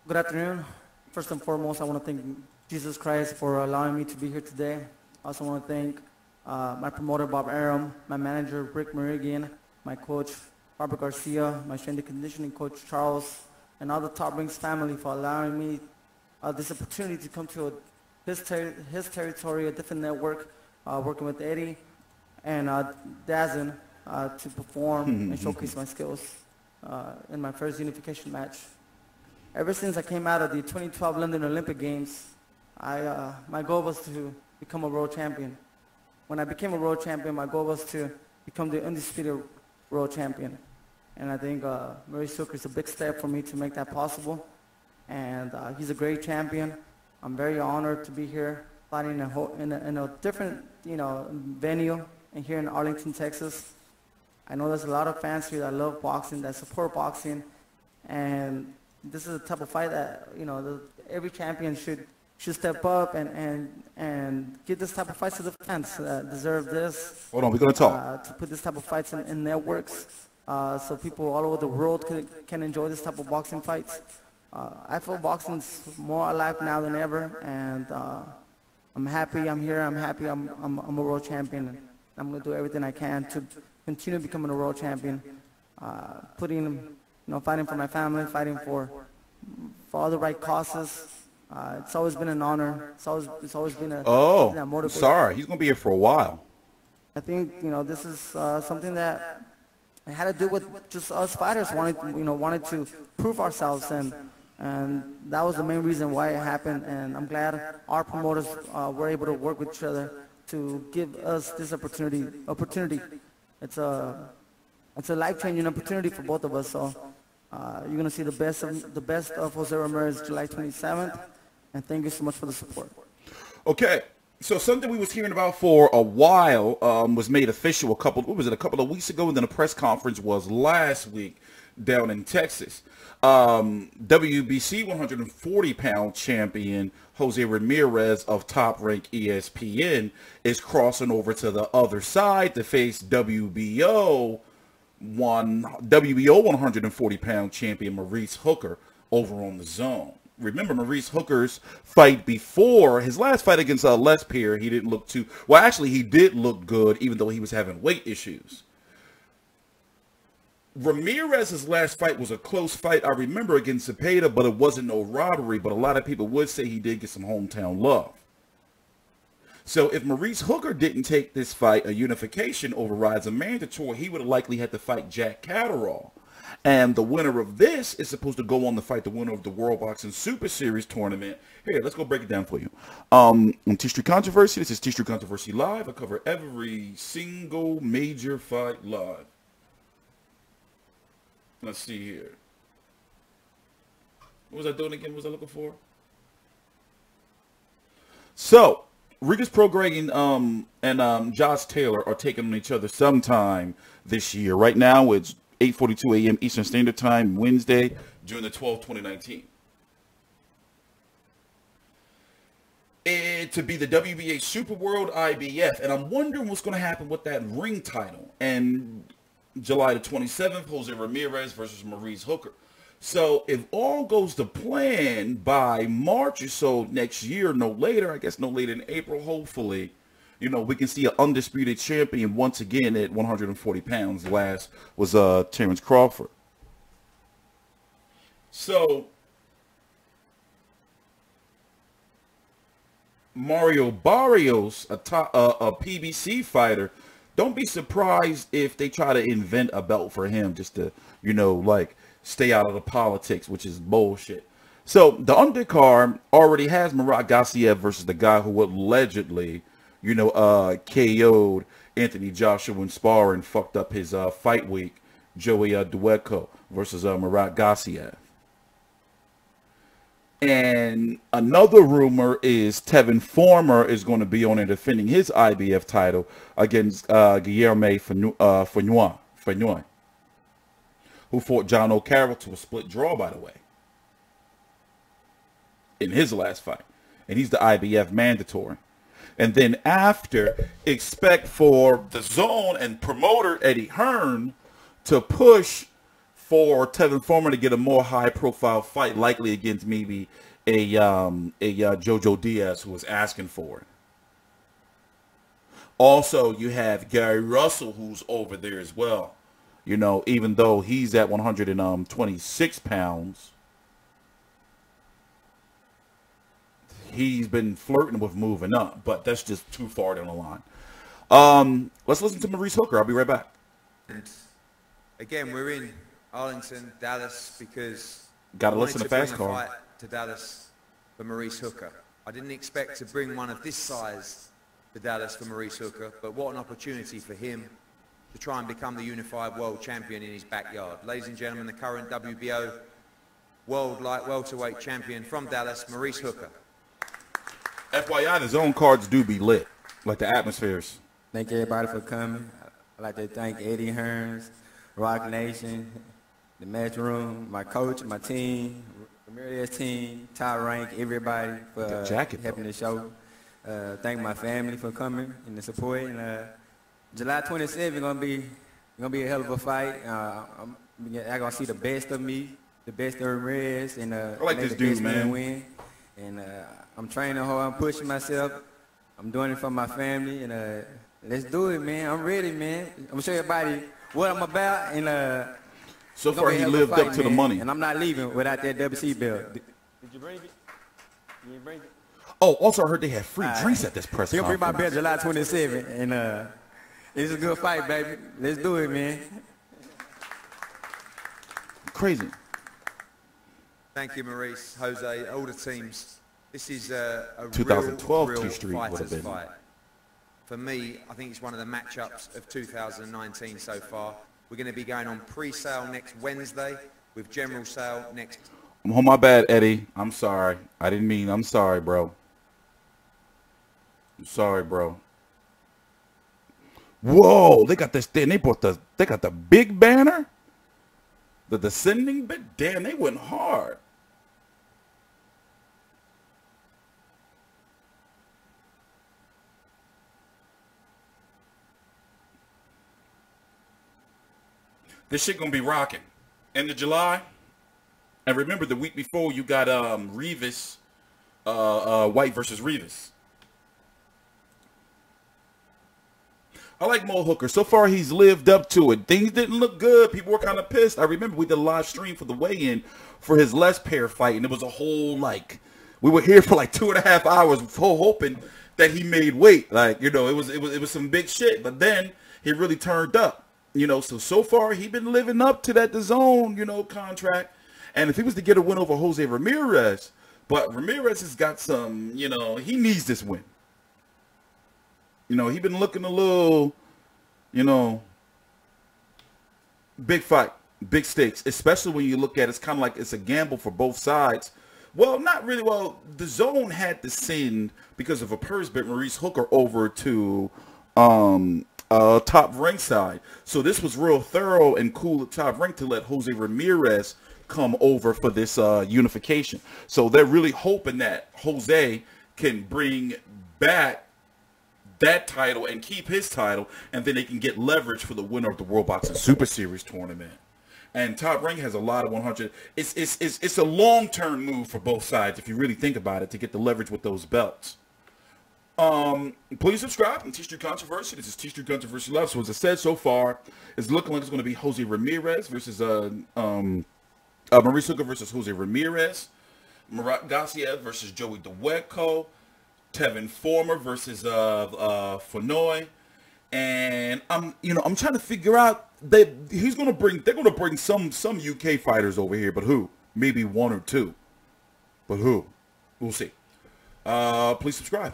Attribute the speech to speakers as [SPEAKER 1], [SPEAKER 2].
[SPEAKER 1] Good afternoon. First and foremost, I want to thank Jesus Christ for allowing me to be here today. I also want to thank my promoter, Bob Aram, my manager, Rick Meridian, my coach, Robert Garcia, my strength and conditioning coach, Charles, and all the Top Ranks family for allowing me this opportunity to come to his territory, a different network, working with Eddie and Dazn to perform and showcase my skills in my first unification match. Ever since I came out of the 2012 London Olympic Games, my goal was to become a world champion. When I became a world champion, my goal was to become the undisputed world champion. And I think Maurice is a big step for me to make that possible. And he's a great champion. I'm very honored to be here fighting in a different, venue and here in Arlington, Texas. I know there's a lot of fans here that love boxing, that support boxing, and this is the type of fight that every champion should step up and give this type of fights to the fans that deserve this.
[SPEAKER 2] Hold on, we're gonna talk.
[SPEAKER 1] To put this type of fights in networks, so people all over the world can enjoy this type of boxing fights. I feel boxing's more alive now than ever, and I'm happy I'm here. I'm happy I'm a world champion. And I'm gonna do everything I can to continue becoming a world champion, fighting for my family, fighting for all the right causes. It's always been an honor. It's always been a
[SPEAKER 2] Oh, sorry. He's going to be here for a while.
[SPEAKER 1] I think this is something that it had to do with just us fighters wanted to prove ourselves, and that was the main reason why it happened. And I'm glad our promoters were able to work with each other to give us this opportunity. It's a life-changing opportunity for both of us. So you're going to see the best of Jose Ramirez July 27th. And thank you so much for the support.
[SPEAKER 2] Okay. So something we was hearing about for a while was made official a couple of weeks ago, and then a press conference was last week down in Texas. WBC 140-pound champion Jose Ramirez of Top Rank ESPN is crossing over to the other side to face WBO 140-pound champion Maurice Hooker over on the Zone. Remember Maurice Hooker's fight before his last fight against Les Pierre, he didn't look too well. Actually, he did look good, even though he was having weight issues. Ramirez's last fight was a close fight, I remember, against Cepeda, but it wasn't no robbery. But a lot of people would say he did get some hometown love. So if Maurice Hooker didn't take this fight, a unification overrides a mandatory, he would have likely had to fight Jack Catterall. And the winner of this is supposed to go on to fight the winner of the World Boxing Super Series tournament. Here, let's go break it down for you. On TstreeT Controversy, this is TstreeT Controversy Live. I cover every single major fight live. Let's see here. What was I doing again? What was I looking for? So, Regis Prograis and Josh Taylor are taking on each other sometime this year. Right now, it's 8:42 a.m. Eastern Standard Time, Wednesday, June the 12th, 2019. To be the WBA Super World IBF. And I'm wondering what's going to happen with that ring title. And July the 27th, Jose Ramirez versus Maurice Hooker. So if all goes to plan by March or so next year, no later, I guess no later than April, hopefully, we can see an undisputed champion once again at 140 pounds. Last was Terrence Crawford. So Mario Barrios, a PBC fighter, don't be surprised if they try to invent a belt for him just to, stay out of the politics, which is bullshit. So the undercard already has Murat Gassiev versus the guy who allegedly, KO'd Anthony Joshua in sparring, fucked up his fight week, Joey Dueco versus Murat Gassiev. And another rumor is Tevin Former is going to be on and defending his IBF title against Guilherme Frenios, who fought John O'Carroll to a split draw, by the way, in his last fight. And he's the IBF mandatory. And then after, expect for the Zone and promoter Eddie Hearn to push for Tevin Foreman to get a more high-profile fight, likely against maybe a Jojo Diaz, who was asking for it. Also, you have Gary Russell, who's over there as well. You know, even though he's at 126 pounds, he's been flirting with moving up, but that's just too far down the line. Let's listen to Maurice Hooker. I'll be right back.
[SPEAKER 3] And again, we're in Arlington, Dallas, because
[SPEAKER 2] Gotta
[SPEAKER 3] I
[SPEAKER 2] listen
[SPEAKER 3] wanted
[SPEAKER 2] to
[SPEAKER 3] to
[SPEAKER 2] Fast
[SPEAKER 3] bring a
[SPEAKER 2] Car.
[SPEAKER 3] fight to Dallas for Maurice Hooker. I didn't expect to bring one of this size to Dallas for Maurice Hooker, but what an opportunity for him to try and become the unified world champion in his backyard. Ladies and gentlemen, the current WBO world light welterweight champion from Dallas, Maurice Hooker.
[SPEAKER 2] FYI, the zone cards do be lit, like the atmospheres.
[SPEAKER 4] Thank everybody for coming. I'd like to thank Eddie Hearns, Rock Nation, the match room, my coach, my team, Ramirez team, Top Rank, everybody for helping the show. Thank my family for coming and the support. And July 27th gonna be a hell of a fight. I'm gonna see the best of me, the best of Ramirez, and
[SPEAKER 2] I like this dude, man.
[SPEAKER 4] Win. And I'm training hard. I'm pushing myself. I'm doing it for my family. And let's do it, man. I'm ready, man. I'm gonna show everybody what I'm about. And
[SPEAKER 2] so far, he lived up to the money.
[SPEAKER 4] And I'm not leaving without that WC belt. Did you bring it? You didn't bring it?
[SPEAKER 2] Oh, also I heard they had free drinks at this press conference.
[SPEAKER 4] He'll bring my belt July 27th, and it's a good fight, baby. Let's do it, man.
[SPEAKER 2] Crazy.
[SPEAKER 3] Thank you, Maurice, Jose, all the teams. This is a
[SPEAKER 2] 2012
[SPEAKER 3] real
[SPEAKER 2] TstreeT would have
[SPEAKER 3] fighters
[SPEAKER 2] been.
[SPEAKER 3] fight. For me, I think it's one of the matchups of 2019 so far. We're going to be going on pre-sale next Wednesday with general sale next.
[SPEAKER 2] Oh, my bad, Eddie. I'm sorry. I didn't mean. I'm sorry, bro. I'm sorry, bro. Whoa, they got this thing. They got the big banner. The descending bit. Damn, they went hard. This shit gonna be rocking. End of July. And remember, the week before you got Rivas, White versus Rivas. I like Mo Hooker. So far, he's lived up to it. Things didn't look good. People were kind of pissed. I remember we did a live stream for the weigh-in for his Les Pair fight, and it was a whole, like, we were here for like 2.5 hours hoping that he made weight. Like, you know, it was some big shit. But then he really turned up. You know, so far he been living up to that DAZN, you know, contract. And if he was to get a win over Jose Ramirez, but Ramirez has got some, you know, he needs this win. You know, he been looking a little, you know, big fight, big stakes, especially when you look at it, it's kind of like it's a gamble for both sides. Well, not really. Well, DAZN had to send, because of a purse bid, Maurice Hooker over to Top Rank side. So this was real thorough and cool at Top Rank to let Jose Ramirez come over for this unification. So they're really hoping that Jose can bring back that title and keep his title, and then they can get leverage for the winner of the World Boxing Super Series tournament. And Top Rank has a lot of 100. It's a long-term move for both sides if you really think about it, to get the leverage with those belts. Please subscribe to TstreeT Controversy. This is TstreeT Controversy Live. So as I said, so far it's looking like it's going to be Jose Ramirez versus Maurice Hooker versus Jose Ramirez, Murat Gassiev versus Joey DeWetko, Tevin Foreman versus Frenios, and I'm trying to figure out that they're gonna bring some UK fighters over here, but who? Maybe one or two, but who? We'll see. Please subscribe.